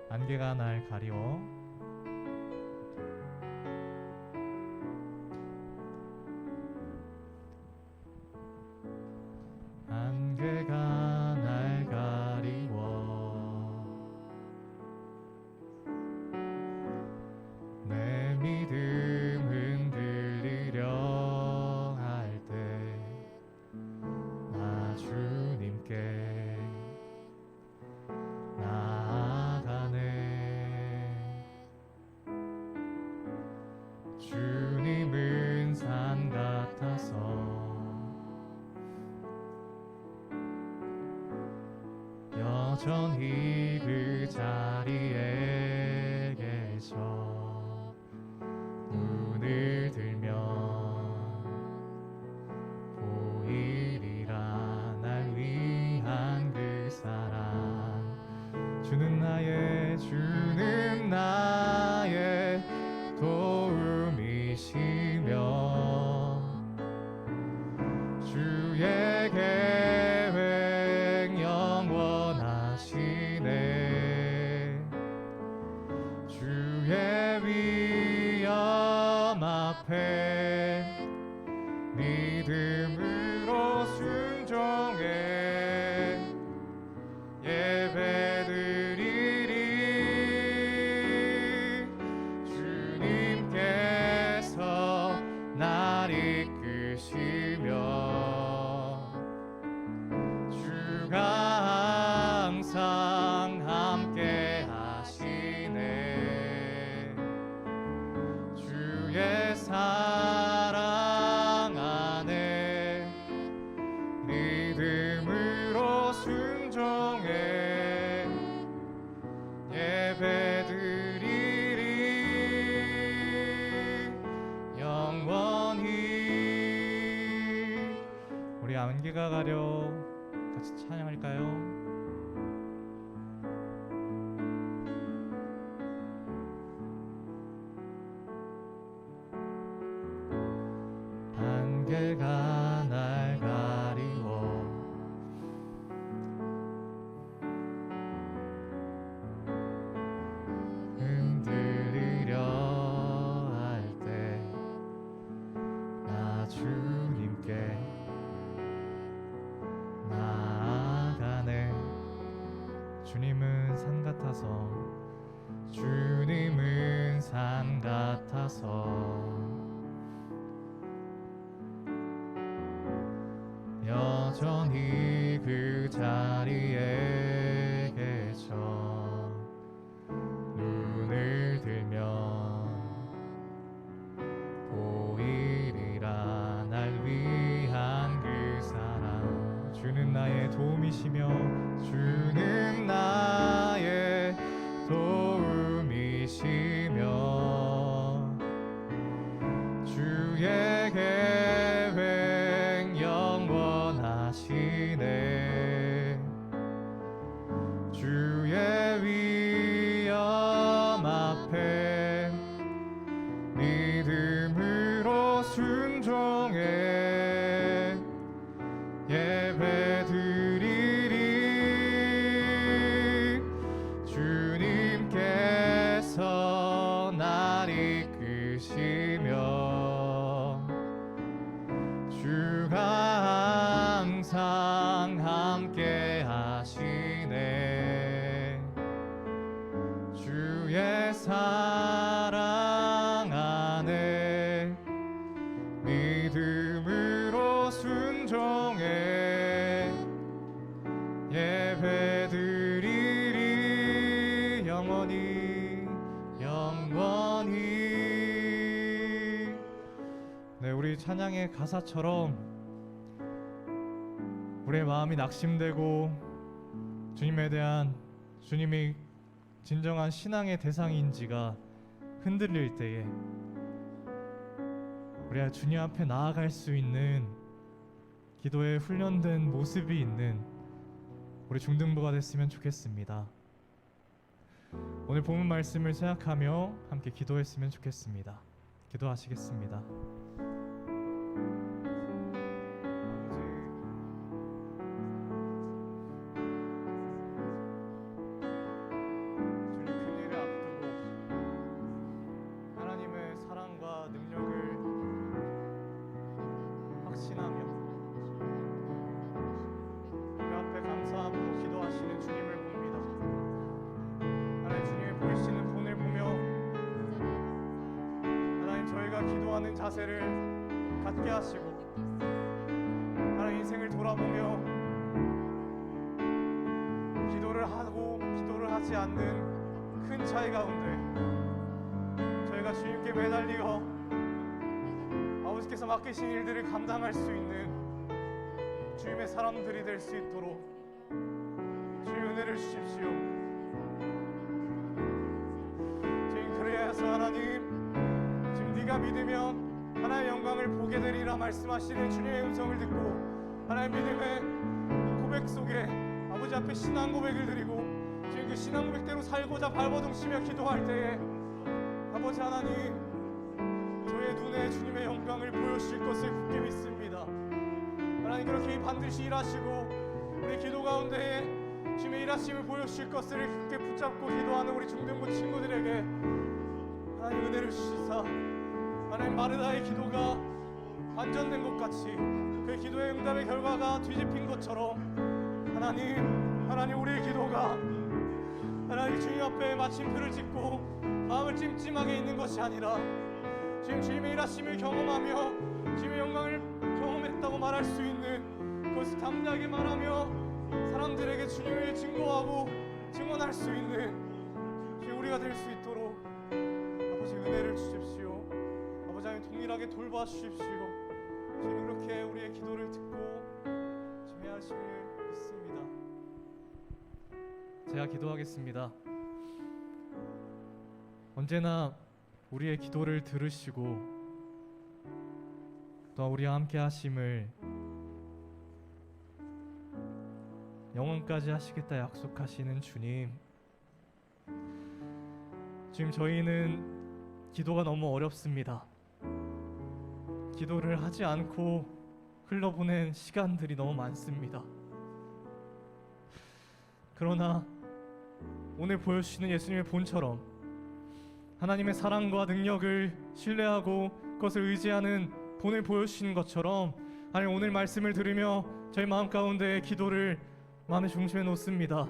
안개가 날 가리워 안개가 날 가리워 내 믿음 흔들리려 할 때 나 주님께 나아가네 여전히 그 자리에 계셔 눈을 들면 보이리라 날 위한 그 사랑 주는 나의 도움이시며 주의 계획 영원하시네 주의 위엄 앞에 믿음으로 순종해 예배드리리 주님께서 날 이끄시며 주가 항상 함께 하시네 주의 사랑 안에 믿음으로 순종해 예배드리리 영원히 우리 안개가 가려 같이 찬양할까요? 안개가 날 가리워 흔들리려 할 때 나 주님께 나아가네 주님은 산 같아서 주님은 산 같아서 여전히 그 자리에 계셔 눈을 들면 보이리라 날 위한 그 사랑 주는 나의 도움이시며 주는 나의 도움이시며 주의 계획 영원하시네 주의 위엄 앞에 믿음으로 순종해 예배드리리 주님께서 날 이끄시며 주가 항상 함께 하시네 주의 사랑 안에 믿음으로 순종해 예배드리리 영원히 네 우리 찬양의 가사처럼 우리의 마음이 낙심되고 주님에 대한 주님이 진정한 신앙의 대상인지가 흔들릴 때에 우리가 주님 앞에 나아갈 수 있는 기도에 훈련된 모습이 있는 우리 중등부가 됐으면 좋겠습니다. 오늘 본문 말씀을 생각하며 함께 기도했으면 좋겠습니다. 기도하시겠습니다. 기도하는 자세를 갖게 하시고 하나님 인생을 돌아보며 기도를 하고 기도를 하지 않는 큰 차이 가운데 저희가 주님께 매달리어 아버지께서 맡기신 일들을 감당할 수 있는 주님의 사람들이 될 수 있도록 주님 은혜를 주십시오. 주님, 그래야서 하나님, 지금 네가 믿으면 하나님의 영광을 보게 되리라 말씀하시는 주님의 음성을 듣고 하나님 믿음의 고백 속에 아버지 앞에 신앙 고백을 드리고 지금 그 신앙 고백대로 살고자 발버둥치며 기도할 때에 아버지 하나님, 저의 눈에 주님의 영광을 보여주실 것을 굳게 믿습니다. 하나님, 그렇게 반드시 일하시고 우리 기도 가운데에 주님의 일하심을 보여주실 것을 굳게 붙잡고 기도하는 우리 중등부 친구들에게 하나님 은혜를 주시사 하나님, 마르다의 기도가 반전된 것 같이 그 기도의 응답의 결과가 뒤집힌 것처럼 하나님 우리의 기도가 하나님 주님 앞에 마침표를 찍고 마음을 찜찜하게 있는 것이 아니라 지금 주님의 일하심을 경험하며 주님의 영광을 경험했다고 말할 수 있는 그것을 담대하게 말하며 사람들에게 주님을 증거하고 증언할 수 있는 주님 우리가 될 수 있도록 아버지 은혜를 주십시오. 아버지 하나님, 동일하게 돌봐 주십시오. 주님, 그렇게 우리의 기도를 듣고 주님의 하심을 믿습니다. 제가 기도하겠습니다. 언제나 우리의 기도를 들으시고 또 우리와 함께 하심을 영원까지 하시겠다 약속하시는 주님, 지금 저희는 기도가 너무 어렵습니다. 기도를 하지 않고 흘러보낸 시간들이 너무 많습니다. 그러나 오늘 보여주시는 예수님의 본처럼 하나님의 사랑과 능력을 신뢰하고 그것을 의지하는 본을 보여주시는 것처럼 하나님, 오늘 말씀을 들으며 저희 마음 가운데 기도를 마음의 중심에 놓습니다.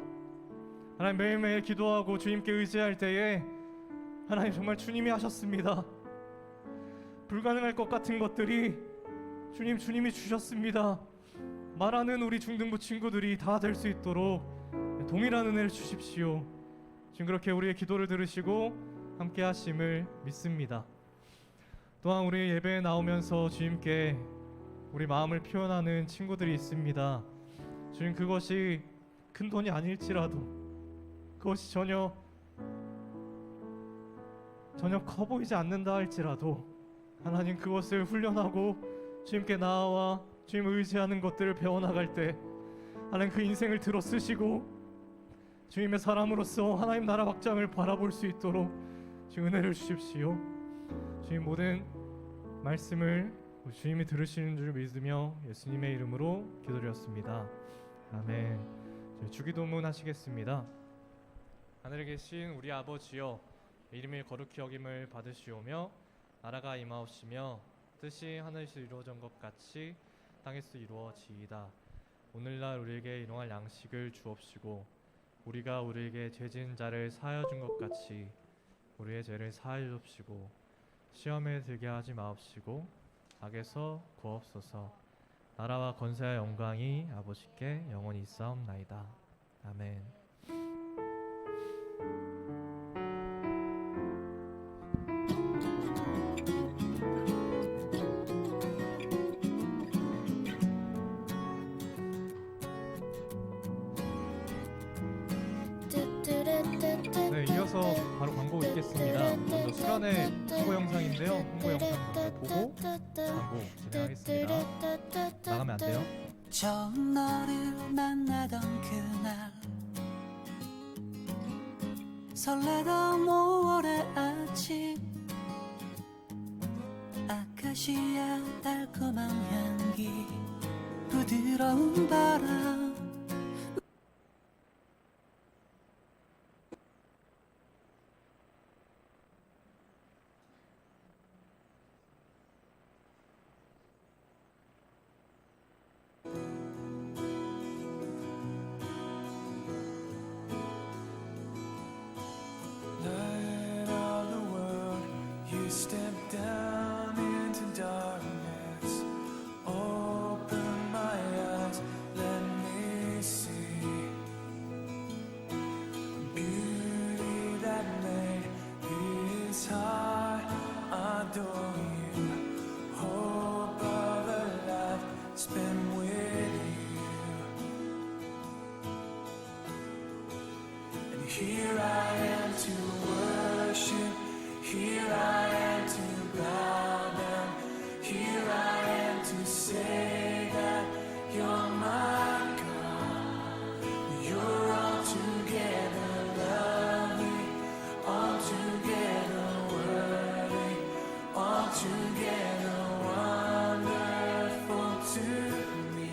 하나님, 매일매일 기도하고 주님께 의지할 때에 하나님, 정말 주님이 하셨습니다. 불가능할 것 같은 것들이 주님이 주셨습니다. 말하는 우리 중등부 친구들이 다 될 수 있도록 동일한 은혜를 주십시오. 지금 그렇게 우리의 기도를 들으시고 함께 하심을 믿습니다. 또한 우리 예배에 나오면서 주님께 우리 마음을 표현하는 친구들이 있습니다. 주님, 그것이 큰 돈이 아닐지라도, 그것이 전혀 커 보이지 않는다 할지라도 하나님, 그것을 훈련하고 주님께 나아와 주님을 의지하는 것들을 배워나갈 때 하나님, 그 인생을 들어 쓰시고 주님의 사람으로서 하나님 나라 확장을 바라볼 수 있도록 주님 은혜를 주십시오. 주님, 모든 말씀을 주님이 들으시는 줄 믿으며 예수님의 이름으로 기도드렸습니다. 아멘. 주기도문 하시겠습니다. 하늘에 계신 우리 아버지여, 이름이 거룩히 여김을 받으시오며 나라가 임하옵시며 뜻이 하늘에서 이루어진 것 같이 땅에서 이루어지이다. 오늘날 우리에게 일용할 양식을 주옵시고 우리가 우리에게 죄 지은 자를 사하여 준 것 같이 우리의 죄를 사하여 주옵시고 시험에 들게 하지 마옵시고 악에서 구하옵소서. 나라와 권세와 영광이 아버지께 영원히 있사옵나이다. 아멘. 네, 이어서 바로 광고 있겠습니다. 먼저 수련회 홍보 영상인데요. 홍보 영상 먼저 보고 광고 진행하겠습니다. 나가면 안 돼요. 처음 너를 만나던 그날 설레던 5월의 아침 아카시아 달콤한 향기 부드러운 바람 Step down into darkness, open my eyes, let me see beauty that made his heart adore you, hope of a life spent with you. Here I am to worship. Here I am to bow down. Here I am to say that you're my God. You're altogether lovely, altogether worthy, altogether wonderful to me.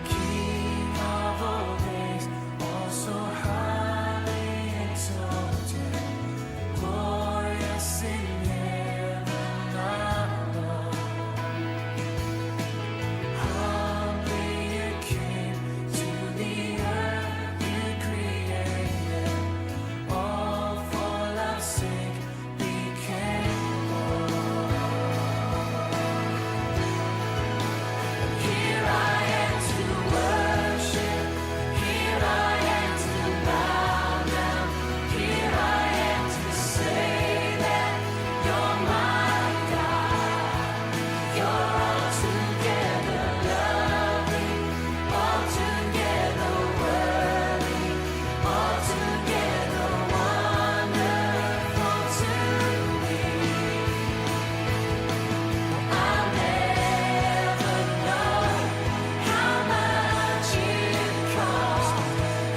King of all days, also highly exalted, glorious in heaven above. Humbly you came to the earth you created, all for love's sake became born. Here I am to worship. Here I am to bow down. Here I am to say that you're my God. You're altogether lovely, altogether worthy, altogether wonderful to me. I'll never know how much it cost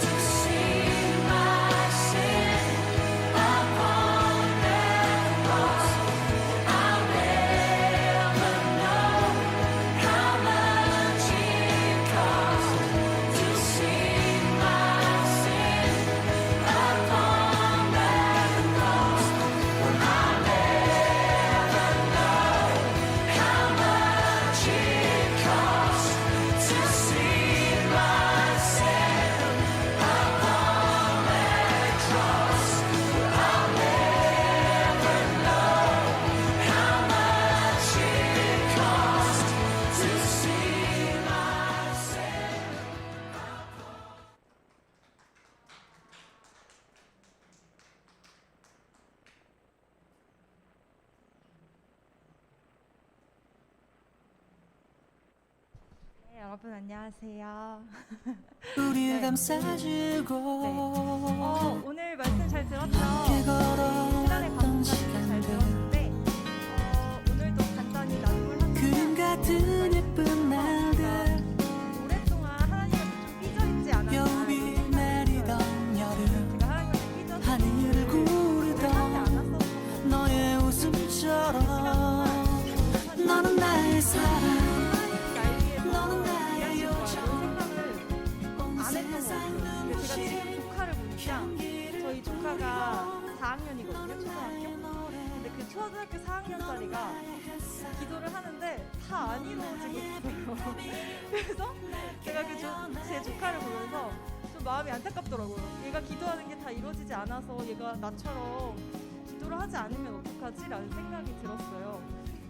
to see my sin upon that cross. I'll never know how much it cost to see my sin upon that cross. I'll never know how much it cost to see myself upon that cross. I'll never know how much it cost to see myself. 네, 여러분 안녕하세요. 우릴 네. 감싸주고 오늘 말씀 잘 들었죠? 함께 시간에 걸어왔던 감사합니다. 잘 시간들 들었는데 오늘도 간단히 나눔을 그림 하면서 같은 예쁜 날들 오랫동안 하나님한테 좀 삐져있지 않았나 여우비 이런 생각이 내리던 들어요. 여름 제가 하나님한테 삐져서 하늘을 하지 구르던 않았었던 너의 웃음처럼 너는 나의 사랑 너는 나의 요정 온 안 했던 것 세상 같아요. 근데 제가 지금 눈부신 조카를 보니까 향기를 저희 조카가 4학년이거든요, 초등학교. 근데 그 초등학교 4학년짜리가 기도를 하는데 다 안 이루어지고 있어요. 그래서 제가 제 조카를 보면서 좀 마음이 안타깝더라고요. 얘가 기도하는 게 다 이루어지지 않아서 얘가 나처럼 기도를 하지 않으면 어떡하지? 라는 생각이 들었어요.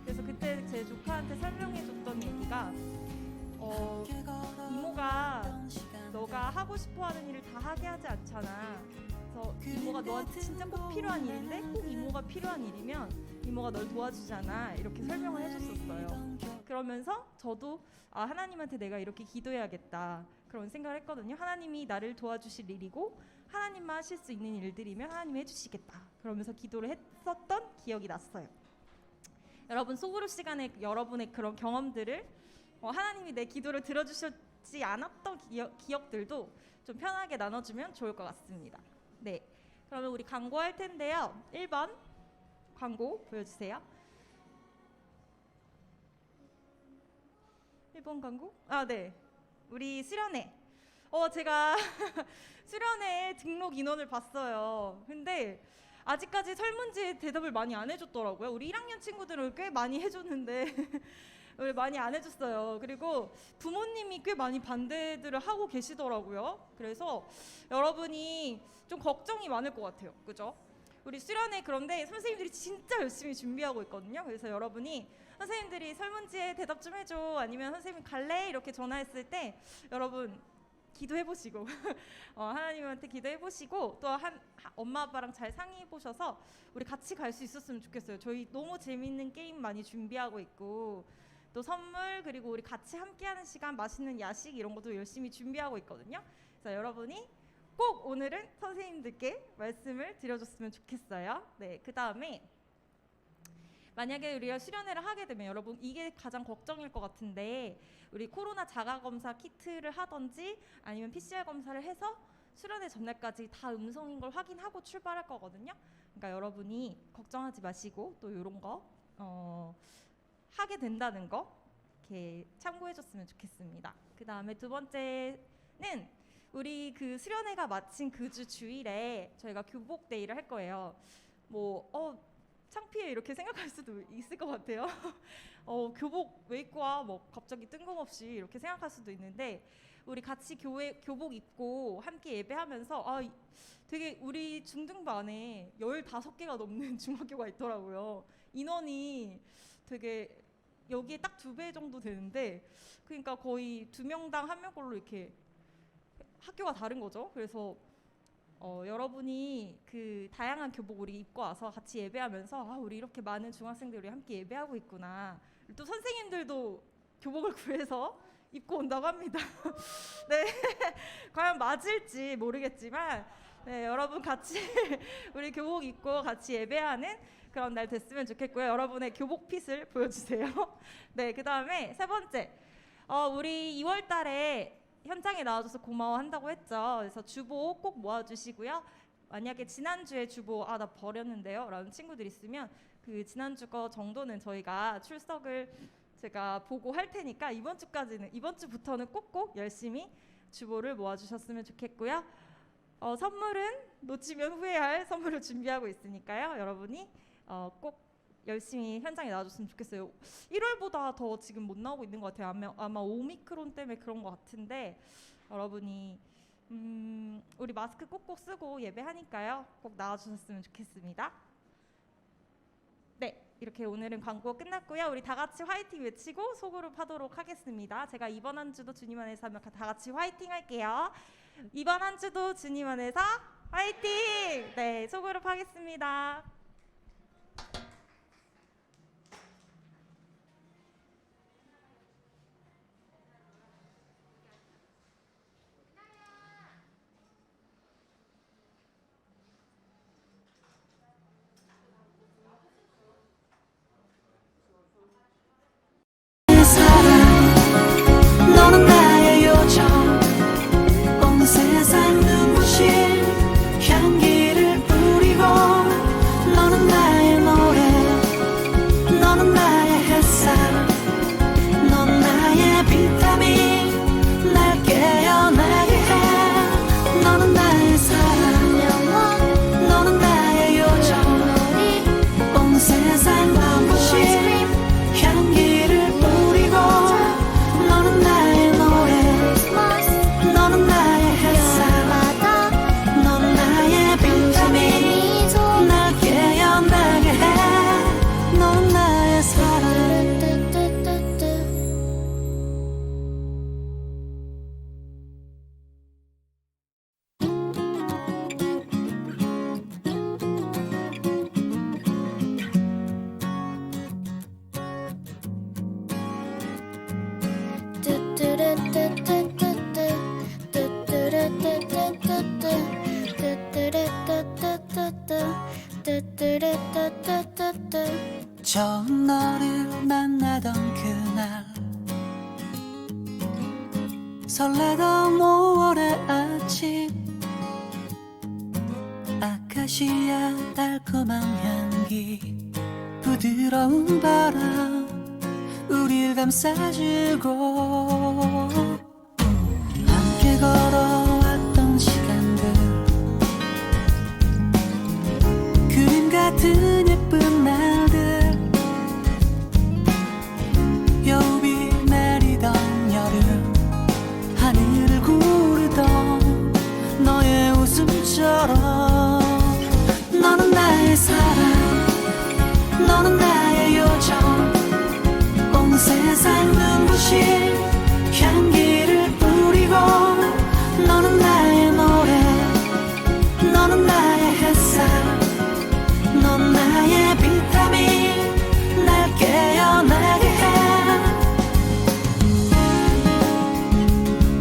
그래서 그때 제 조카한테 설명해줬던 얘기가 이모가 너가 하고 싶어하는 일을 다 하게 하지 않잖아. 그래서 이모가 너한테 진짜 꼭 필요한 일인데 꼭 이모가 필요한 일이면 이모가 널 도와주잖아. 이렇게 설명을 해줬었어요. 그러면서 저도 하나님한테 내가 이렇게 기도해야겠다. 그런 생각을 했거든요. 하나님이 나를 도와주실 일이고 하나님만 하실 수 있는 일들이면 하나님이 해주시겠다. 그러면서 기도를 했었던 기억이 났어요. 여러분 소그룹 시간에 여러분의 그런 경험들을 하나님이 내 기도를 들어주셨지 않았던 기억들도 좀 편하게 나눠주면 좋을 것 같습니다. 네, 그러면 우리 광고할 텐데요. 1번 광고 보여주세요. 1번 광고? 네, 우리 수련회. 제가 수련회 등록 인원을 봤어요. 근데 아직까지 설문지에 대답을 많이 안 해줬더라고요. 우리 1학년 친구들은 꽤 많이 해줬는데 우리 많이 안 해줬어요. 그리고 부모님이 꽤 많이 반대들을 하고 계시더라고요. 그래서 여러분이 좀 걱정이 많을 것 같아요. 그죠? 우리 수련회 그런데 선생님들이 진짜 열심히 준비하고 있거든요. 그래서 여러분이 선생님들이 설문지에 대답 좀 해줘 아니면 선생님 갈래? 이렇게 전화했을 때 여러분 기도해보시고 하나님한테 기도해보시고 또 엄마 아빠랑 잘 상의해보셔서 우리 같이 갈 수 있었으면 좋겠어요. 저희 너무 재밌는 게임 많이 준비하고 있고 또 선물, 그리고 우리 같이 함께하는 시간, 맛있는 야식 이런 것도 열심히 준비하고 있거든요. 그래서 여러분이 꼭 오늘은 선생님들께 말씀을 드려줬으면 좋겠어요. 네, 그 다음에 만약에 우리가 수련회를 하게 되면 여러분 이게 가장 걱정일 것 같은데, 우리 코로나 자가검사 키트를 하던지 아니면 PCR 검사를 해서 수련회 전날까지 다 음성인 걸 확인하고 출발할 거거든요. 그러니까 여러분이 걱정하지 마시고 또 이런 거 하게 된다는 거 이렇게 참고해줬으면 좋겠습니다. 그 다음에 두 번째는 우리 그 수련회가 마친 그 주 주일에 저희가 교복 데이를 할 거예요. 창피해 이렇게 생각할 수도 있을 것 같아요. 교복 왜 입고 와? 뭐 갑자기 뜬금없이 이렇게 생각할 수도 있는데, 우리 같이 교복 입고 함께 예배하면서 되게 우리 중등반에 15개가 넘는 중학교가 있더라고요. 인원이 되게 여기에 딱 2배 정도 되는데, 그러니까 거의 2명당 1명꼴로 이렇게 학교가 다른 거죠. 그래서 여러분이 그 다양한 교복 우리 입고 와서 같이 예배하면서 우리 이렇게 많은 중학생들이 함께 예배하고 있구나. 또 선생님들도 교복을 구해서 입고 온다고 합니다. 네, 과연 맞을지 모르겠지만 네, 여러분 같이 우리 교복 입고 같이 예배하는 그런 날 됐으면 좋겠고요. 여러분의 교복 핏을 보여주세요. 네, 그 다음에 세 번째, 우리 2월 달에 현장에 나와줘서 고마워한다고 했죠. 그래서 주보 꼭 모아주시고요. 만약에 지난주에 주보 나 버렸는데요 라는 친구들 있으면 그 지난주 거 정도는 저희가 출석을 제가 보고 할 테니까 이번 주부터는 꼭꼭 열심히 주보를 모아주셨으면 좋겠고요. 선물은 놓치면 후회할 선물을 준비하고 있으니까요. 여러분이 꼭 열심히 현장에 나와줬으면 좋겠어요. 1월보다 더 지금 못 나오고 있는 것 같아요. 아마 오미크론 때문에 그런 것 같은데, 여러분이 우리 마스크 꼭꼭 쓰고 예배하니까요. 꼭 나와주셨으면 좋겠습니다. 네, 이렇게 오늘은 광고 끝났고요. 우리 다 같이 화이팅 외치고 소그룹 하도록 하겠습니다. 제가 이번 한 주도 주님 안에서 하면 다 같이 화이팅 할게요. 이번 한 주도 주님 안에서 화이팅! 네, 소그룹 하겠습니다. 너는 나의 요정, 온 세상 눈부신 향기를 뿌리고, 너는 나의 노래, 너는 나의 햇살, 넌 나의 비타민, 날 깨어나게 해. 너는 나의 사랑, 너는 나의 요정, 온 세상 눈부신 향기를 뿌리고, 너는 나의 노래, 너는 나의 햇살, 넌 나의 비타민, 날 깨어나게 해. 너는 나의 사랑. 처음 너를 만나던 그날, 설레던 5월의 아침, 아카시아 달콤한 향기, 부드러운 바람 우릴 감싸주고, 함께 걸어왔던 시간들, 그림 같은